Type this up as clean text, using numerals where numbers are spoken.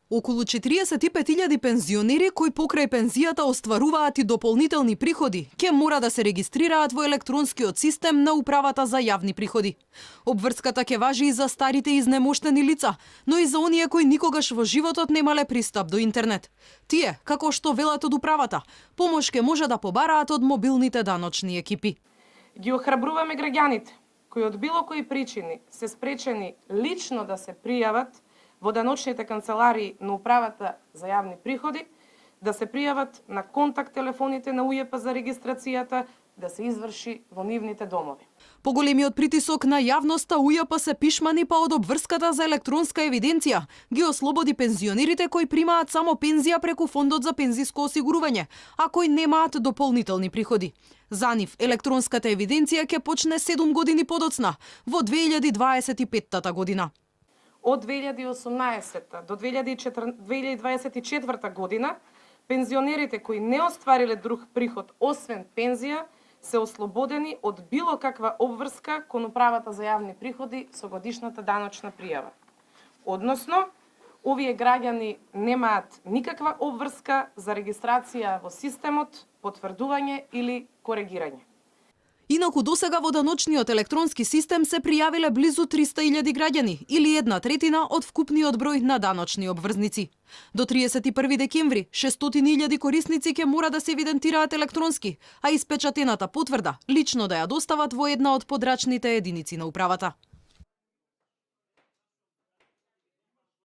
Околу 45.000 пензионери кои покрај пензијата остваруваат и дополнителни приходи, ќе мора да се регистрираат во електронскиот систем на Управата за јавни приходи. Обврската ќе важи и за старите изнемоштени лица, но и за оние кои никогаш во животот немале пристап до интернет. Тие, како што велат од Управата, помош ќе може да побараат од мобилните даночни екипи. Ги охрабруваме граѓаните кои од било кои причини се спречени лично да се пријават во даночните канцеларии на Управата за јавни приходи, да се пријават на контакт телефоните на УЈП за регистрацијата, да се изврши во нивните домови. Поголемиот притисок на јавноста УЈП се пишмани па од обврската за електронска евиденција ги ослободи пензионерите кои примаат само пензија преку Фондот за пензиско осигурување, а кои немаат дополнителни приходи. За нив електронската евиденција ќе почне 7 години подоцна, во 2025 година. Од 2018 до 2024 година, пензионерите кои не оствариле друг приход освен пензија, се ослободени од било каква обврска кон Управата за јавни приходи со годишната даночна пријава. Односно, овие граѓани немаат никаква обврска за регистрација во системот, потврдување или коригирање. Инаку досега во даночниот електронски систем се пријавиле близу 300.000 граѓани или 1/3 од вкупниот број на даночни обврзници. До 31 декември 600.000 корисници ќе мора да се евидентираат електронски, а испечатената потврда лично да ја достават во една од подрачните единици на Управата.